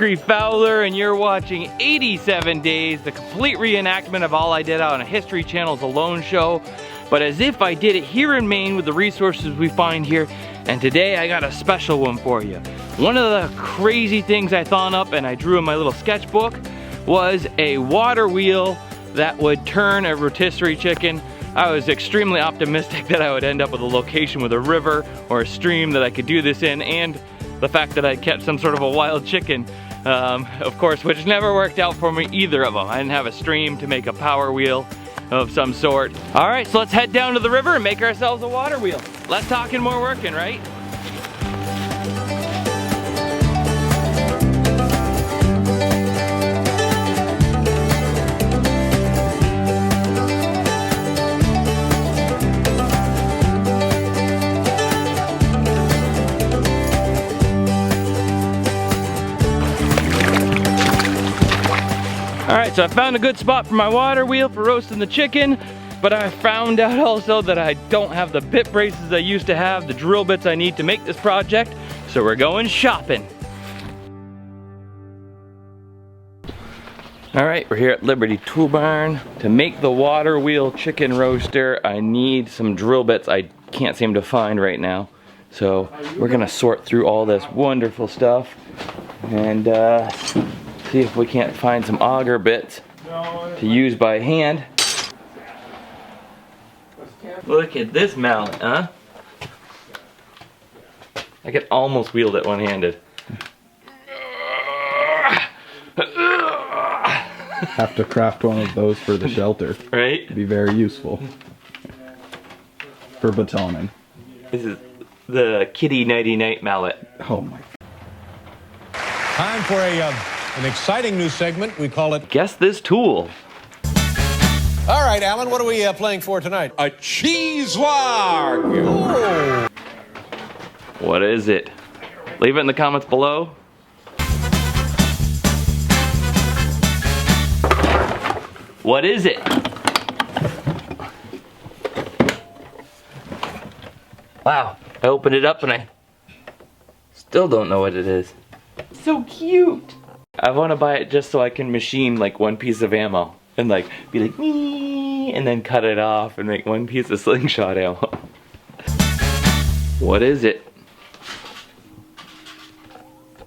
Makery Fowler, and you're watching 87 Days, the complete reenactment of all I did out on History Channel's Alone show, but as if I did it here in Maine with the resources we find here. And today I got a special one for you. One of the crazy things I thought up and I drew in my little sketchbook was a water wheel that would turn a rotisserie chicken. I was extremely optimistic that I would end up with a location with a river or a stream that I could do this in, and the fact that I'd catch some sort of a wild chicken, of course, which never worked out for me, either of them. I didn't have a stream to make a power wheel of some sort. All right, so let's head down to the river and make ourselves a water wheel. Less talking, more working, right? All right, so I found a good spot for my water wheel for roasting the chicken, but I found out also that I don't have the bit braces I used to have, the drill bits I need to make this project, so we're going shopping. All right, we're here at Liberty Tool Barn. To make the water wheel chicken roaster, I need some drill bits I can't seem to find right now. So we're gonna sort through all this wonderful stuff and see if we can't find some auger bits to use by hand. Look at this mallet, huh? I can almost wield it one-handed. Have to craft one of those for the shelter. Right? It'd be very useful. For batoning. This is the kitty nighty-night mallet. Oh my. Time for an exciting new segment. We call it Guess This Tool. All right, Alan, what are we playing for tonight? A cheese log. Oh. What is it? Leave it in the comments below. What is it? Wow, I opened it up and I still don't know what it is. So cute. I want to buy it just so I can machine like one piece of ammo and like be like me and then cut it off and make one piece of slingshot ammo. What is it?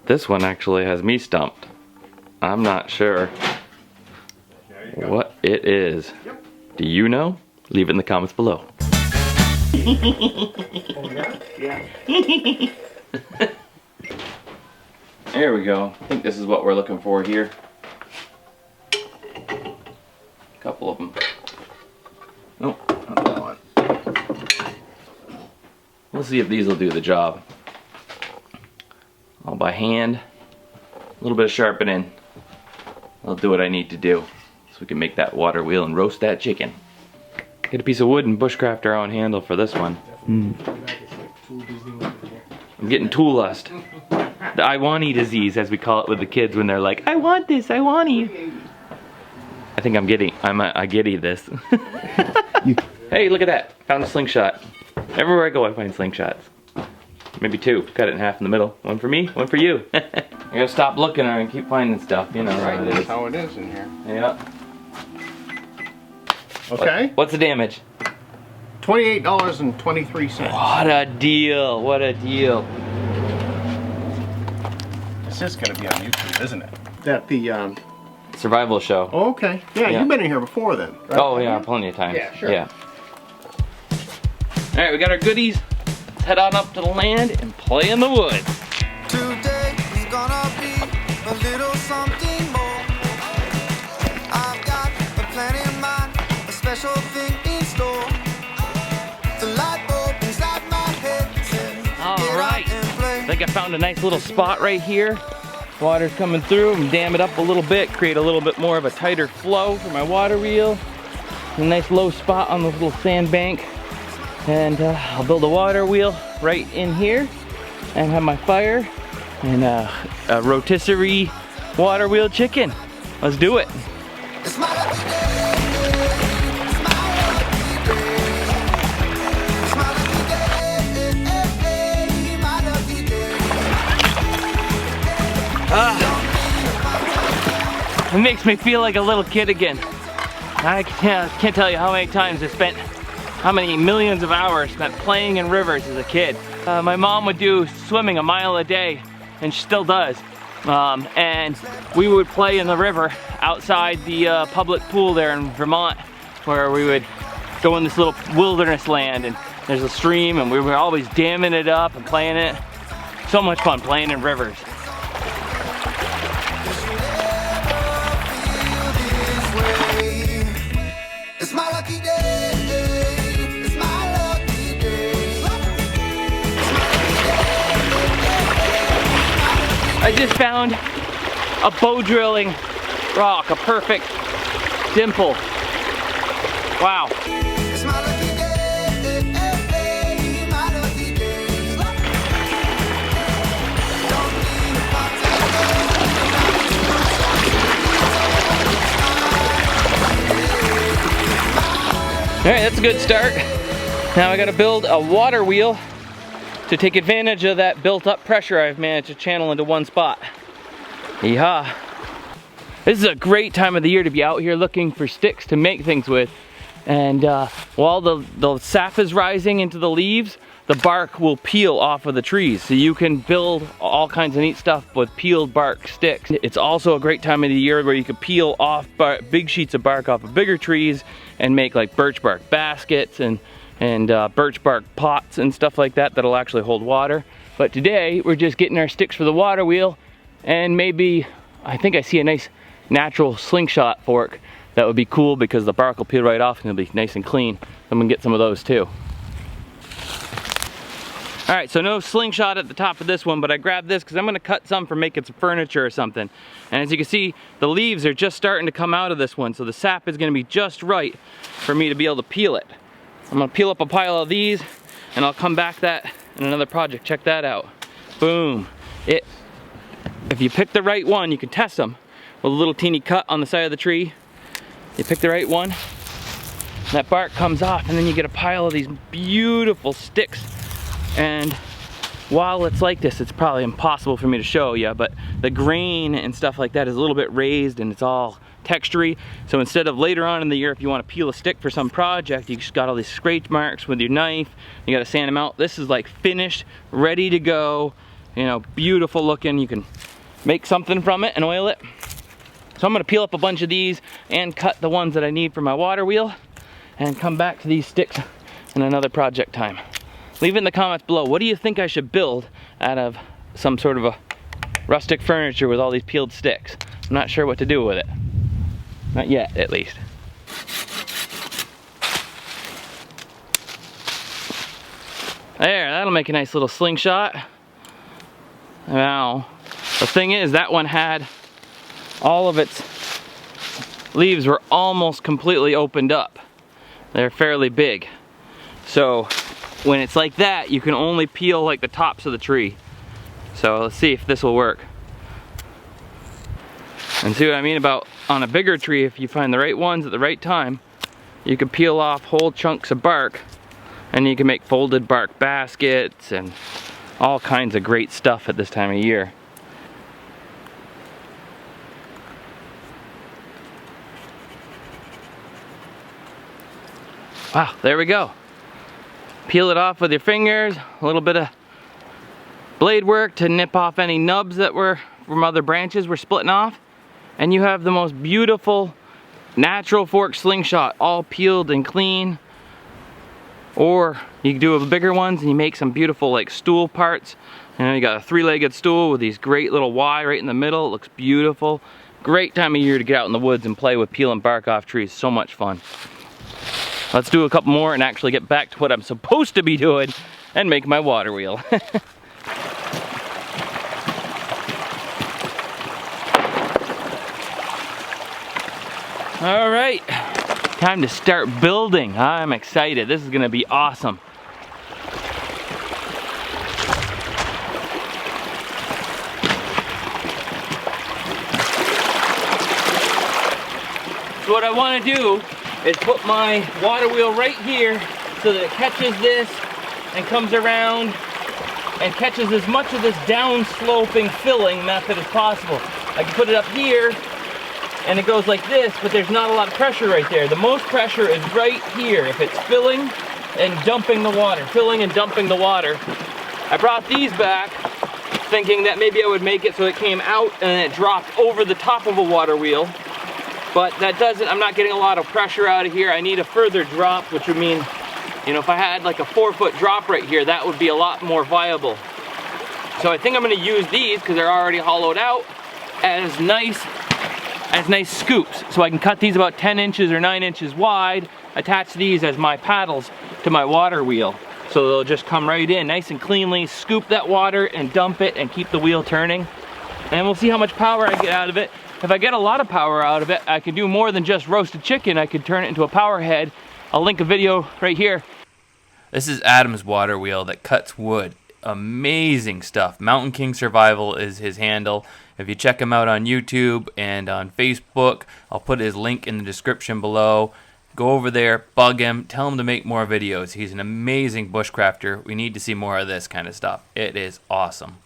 This one actually has me stumped. I'm not sure what it is. Do you know? Leave it in the comments below. Yeah. There we go. I think this is what we're looking for here. A couple of them. Nope, not that one. We'll see if these will do the job. All by hand. A little bit of sharpening. I'll do what I need to do so we can make that water wheel and roast that chicken. Get a piece of wood and bushcraft our own handle for this one. I'm getting tool lust. The I want-y disease, as we call it with the kids when they're like, I want this, I want-y. I think I getty this. Hey, look at that. Found a slingshot. Everywhere I go, I find slingshots. Maybe two. Cut it in half in the middle. One for me, one for you. I gotta stop looking and keep finding stuff. You know Right, how it that's is. how it is in here. Yeah. Okay. What's the damage? $28.23. What a deal. What a deal. This is going to be on YouTube, isn't it? That the Survival show. Oh, okay. Yeah, Yeah. you've been in here before then. Right? Oh yeah, plenty of times. Yeah, sure. Yeah. Alright, we got our goodies. Let's head on up to the land and play in the woods. Today is gonna be a little something more. I've got a plan in mind, a special thing in store. The light bulb inside my head says, All right. I think I found a nice little spot right here. Water's coming through and dam it up a little bit, create a little bit more of a tighter flow for my water wheel. A nice low spot on this little sandbank. And I'll build a water wheel right in here and have my fire and a rotisserie water wheel chicken. Let's do it. It's my lucky day. It's my lucky day. It's my lucky day. My lucky day. It makes me feel like a little kid again. I can't tell you how many times I spent, how many millions of hours spent playing in rivers as a kid. My mom would do swimming a mile a day, and she still does. And we would play in the river outside the public pool there in Vermont, where we would go in this little wilderness land, and there's a stream, and we were always damming it up and playing it. So much fun playing in rivers. It's my lucky day. It's my lucky day. I just found a bow drilling rock, a perfect dimple. Wow. It's my lucky day. My lucky day. Don't need a Alright, that's a good start. Now I gotta build a water wheel to take advantage of that built up pressure I've managed to channel into one spot. Yeehaw. This is a great time of the year to be out here looking for sticks to make things with. And while the sap is rising into the leaves, the bark will peel off of the trees. So you can build all kinds of neat stuff with peeled bark sticks. It's also a great time of the year where you can peel off big sheets of bark off of bigger trees and make like birch bark baskets and birch bark pots and stuff like that that'll actually hold water. But today we're just getting our sticks for the water wheel, and maybe, I think I see a nice natural slingshot fork that would be cool because the bark will peel right off and it'll be nice and clean. I'm gonna get some of those too. All right, so no slingshot at the top of this one, but I grabbed this because I'm gonna cut some for making some furniture or something. And as you can see, the leaves are just starting to come out of this one, so the sap is gonna be just right for me to be able to peel it. I'm gonna peel up a pile of these, and I'll come back that in another project. Check that out. Boom. If you pick the right one, you can test them with a little teeny cut on the side of the tree. You pick the right one, that bark comes off, and then you get a pile of these beautiful sticks. And while it's like this, it's probably impossible for me to show you, but the grain and stuff like that is a little bit raised and it's all textury. So instead of later on in the year, if you want to peel a stick for some project, you just got all these scratch marks with your knife, you got to sand them out. This is like finished, ready to go, you know, beautiful looking. You can make something from it and oil it. So I'm gonna peel up a bunch of these and cut the ones that I need for my water wheel and come back to these sticks in another project time. Leave it in the comments below. What do you think I should build out of some sort of a rustic furniture with all these peeled sticks? I'm not sure what to do with it. Not yet, at least. There, that'll make a nice little slingshot. Now, the thing is, that one had all of its leaves were almost completely opened up. They're fairly big. So when it's like that, you can only peel like the tops of the tree. So let's see if this will work. And see what I mean about on a bigger tree, if you find the right ones at the right time, you can peel off whole chunks of bark and you can make folded bark baskets and all kinds of great stuff at this time of year. Wow, there we go. Peel it off with your fingers, a little bit of blade work to nip off any nubs that were from other branches we're splitting off, and you have the most beautiful natural fork slingshot, all peeled and clean. Or you can do bigger ones and you make some beautiful like stool parts. You know, you got a three-legged stool with these great little Y right in the middle. It looks beautiful. Great time of year to get out in the woods and play with peeling bark off trees. So much fun. Let's do a couple more and actually get back to what I'm supposed to be doing and make my water wheel. All right, time to start building. I'm excited. This is gonna be awesome. So what I want to do is put my water wheel right here so that it catches this and comes around and catches as much of this down sloping filling method as possible. I can put it up here and it goes like this, but there's not a lot of pressure right there. The most pressure is right here if it's filling and dumping the water, filling and dumping the water. I brought these back thinking that maybe I would make it so it came out and then it dropped over the top of a water wheel, but that doesn't, I'm not getting a lot of pressure out of here. I need a further drop, which would mean, you know, if I had like a 4-foot drop right here, that would be a lot more viable. So I think I'm gonna use these, because they're already hollowed out, as nice scoops. So I can cut these about 10 inches or 9 inches wide, attach these as my paddles to my water wheel. So they'll just come right in, nice and cleanly, scoop that water and dump it and keep the wheel turning. And we'll see how much power I get out of it. If I get a lot of power out of it, I can do more than just roasted chicken. I could turn it into a power head. I'll link a video right here. This is Adam's water wheel that cuts wood. Amazing stuff. Mountain King Survival is his handle. If you check him out on YouTube and on Facebook, I'll put his link in the description below. Go over there, bug him, tell him to make more videos. He's an amazing bushcrafter. We need to see more of this kind of stuff. It is awesome.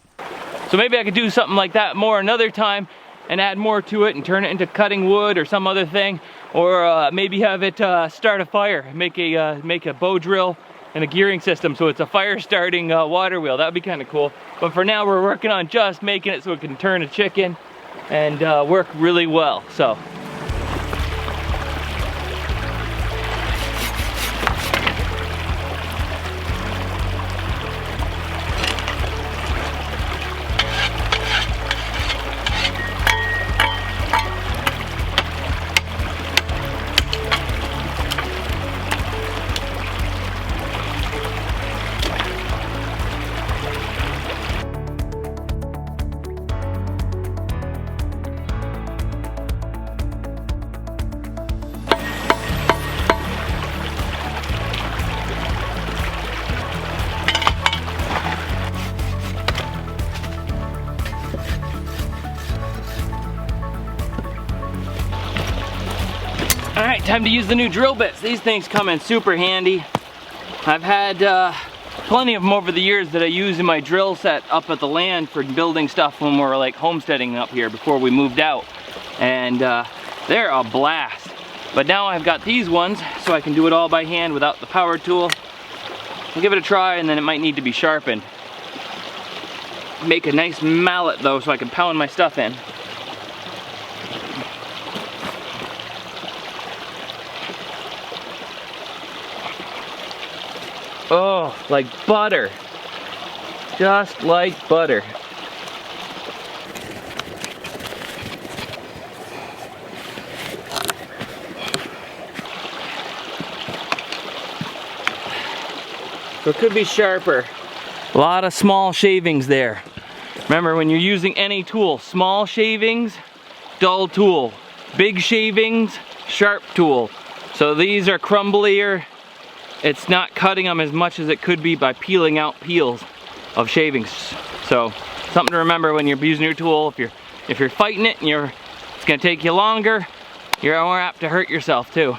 So maybe I could do something like that more another time and add more to it and turn it into cutting wood or some other thing, or maybe have it start a fire, make a bow drill and a gearing system so it's a fire starting water wheel. That would be kind of cool. But for now we're working on just making it so it can turn a chicken and work really well. So Alright, time to use the new drill bits. These things come in super handy. I've had plenty of them over the years that I use in my drill set up at the land for building stuff when we're like homesteading up here before we moved out. And they're a blast. But now I've got these ones so I can do it all by hand without the power tool. I'll give it a try and then it might need to be sharpened. Make a nice mallet though so I can pound my stuff in. Oh, like butter. Just like butter. So it could be sharper. A lot of small shavings there. Remember, when you're using any tool, small shavings, dull tool. Big shavings, sharp tool. So these are crumblier. It's not cutting them as much as it could be by peeling out peels of shavings. So something to remember when you're using your tool. If you're fighting it and it's gonna take you longer, you're more apt to hurt yourself too.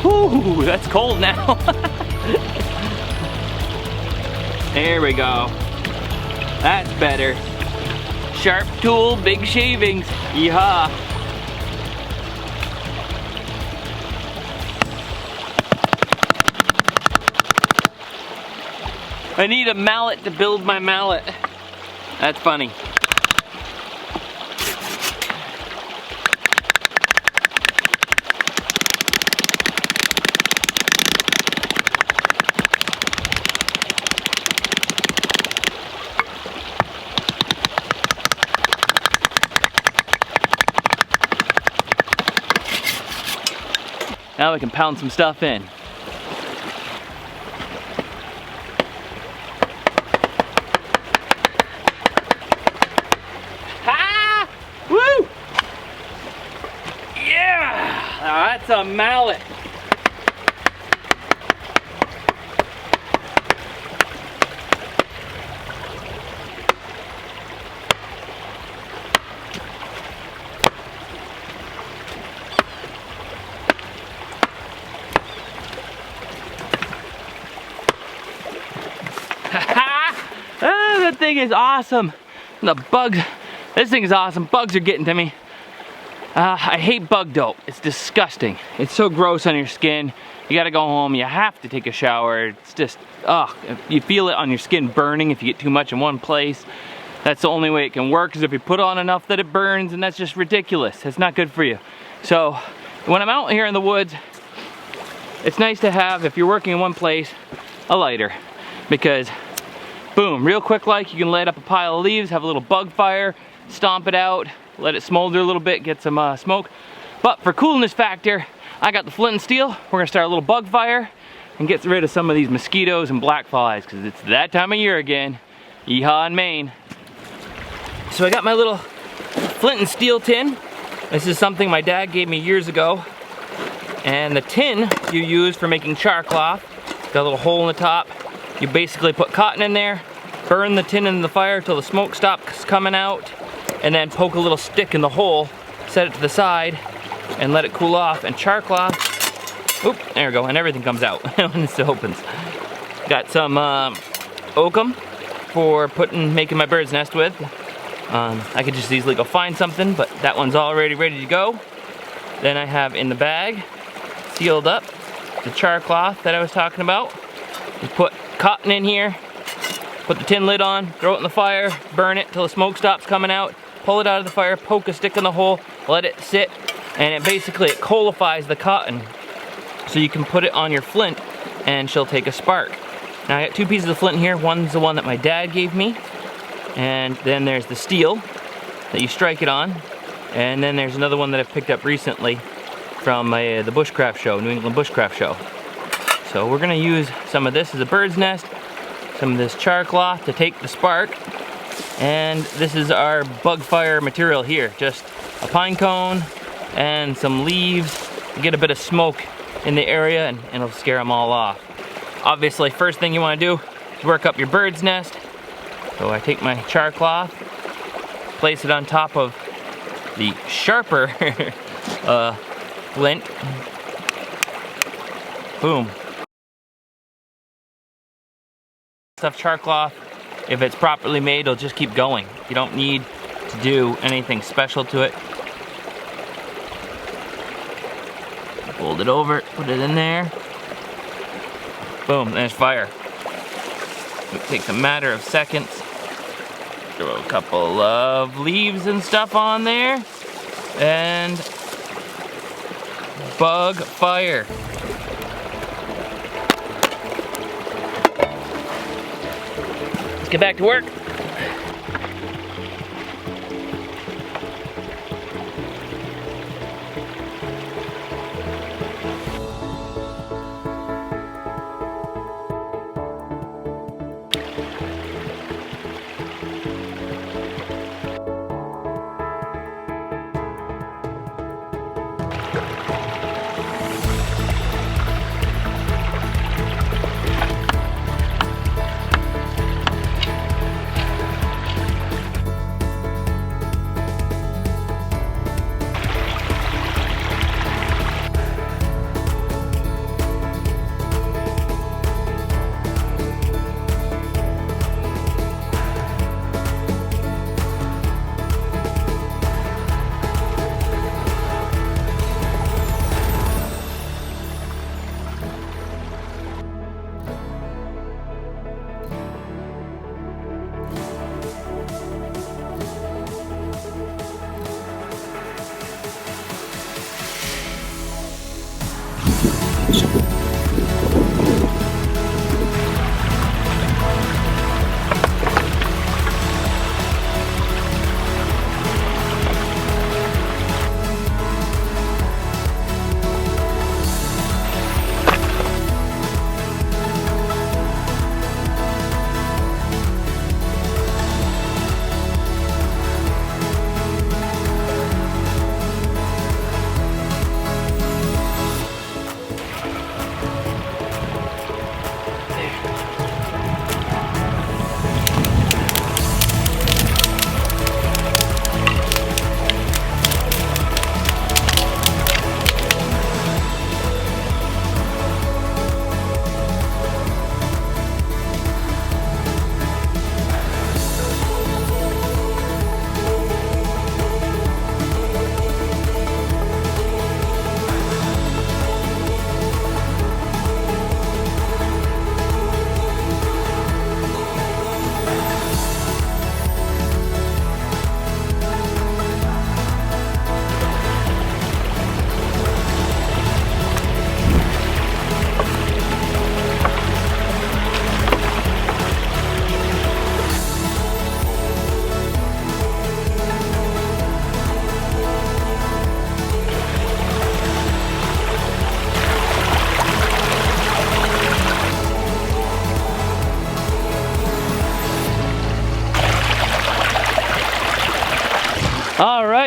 Ooh, that's cold now. There we go. That's better. Sharp tool, big shavings. Yeehaw. I need a mallet to build my mallet. That's funny. Now we can pound some stuff in. Ah! That's a mallet. That thing is awesome. The bugs, this thing is awesome. Bugs are getting to me. I hate bug dope. It's disgusting. It's so gross on your skin. You gotta go home, you have to take a shower. It's just, you feel it on your skin burning if you get too much in one place. That's the only way it can work, is if you put on enough that it burns, and that's just ridiculous. It's not good for you. So when I'm out here in the woods, it's nice to have, if you're working in one place, a lighter, because boom, real quick like, you can light up a pile of leaves, have a little bug fire, stomp it out, let it smolder a little bit, get some smoke. But for coolness factor, I got the flint and steel. We're gonna start a little bug fire and get rid of some of these mosquitoes and black flies, because it's that time of year again. Yeehaw in Maine. So I got my little flint and steel tin. This is something my dad gave me years ago. And the tin you use for making char cloth, got a little hole in the top. You basically put cotton in there, burn the tin in the fire till the smoke stops coming out, and then poke a little stick in the hole, set it to the side, and let it cool off. And char cloth, oop, there we go, and everything comes out when it opens. Got some oakum for making my bird's nest with. I could just easily go find something, but that one's already ready to go. Then I have in the bag, sealed up, the char cloth that I was talking about. You put cotton in here, put the tin lid on, throw it in the fire, burn it till the smoke stops coming out, pull it out of the fire, poke a stick in the hole, let it sit, and it basically coalifies the cotton so you can put it on your flint and she'll take a spark. Now I got two pieces of flint in here. One's the one that my dad gave me, and then there's the steel that you strike it on, and then there's another one that I've picked up recently from the Bushcraft show, New England Bushcraft show. So we're gonna use some of this as a bird's nest, some of this char cloth to take the spark, and this is our bug fire material here. Just a pine cone and some leaves to get a bit of smoke in the area, and it'll scare them all off. Obviously, first thing you wanna do is work up your bird's nest. So I take my char cloth, place it on top of the sharper flint. Boom. Stuff char cloth, if it's properly made, it'll just keep going. You don't need to do anything special to it. Fold it over, put it in there. Boom, there's fire. It takes a matter of seconds. Throw a couple of leaves and stuff on there, and bug fire. Let's get back to work.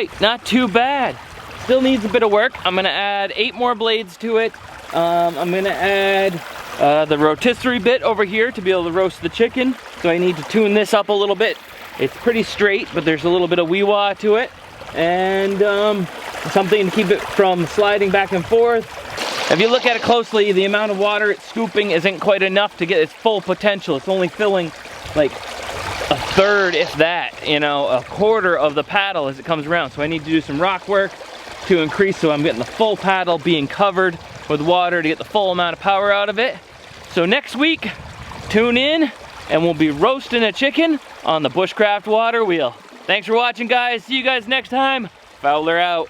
right, not too bad. Still needs a bit of work. I'm gonna add 8 more blades to it. I'm gonna add the rotisserie bit over here to be able to roast the chicken. So I need to tune this up a little bit. It's pretty straight, but there's a little bit of wee-wah to it. And something to keep it from sliding back and forth. If you look at it closely, the amount of water it's scooping isn't quite enough to get its full potential. It's only filling like a third, if that, you know, a quarter of the paddle as it comes around. So I need to do some rock work to increase so I'm getting the full paddle being covered with water to get the full amount of power out of it. So next week, tune in and we'll be roasting a chicken on the Bushcraft Waterwheel. Thanks for watching, guys. See you guys next time. Fowler out.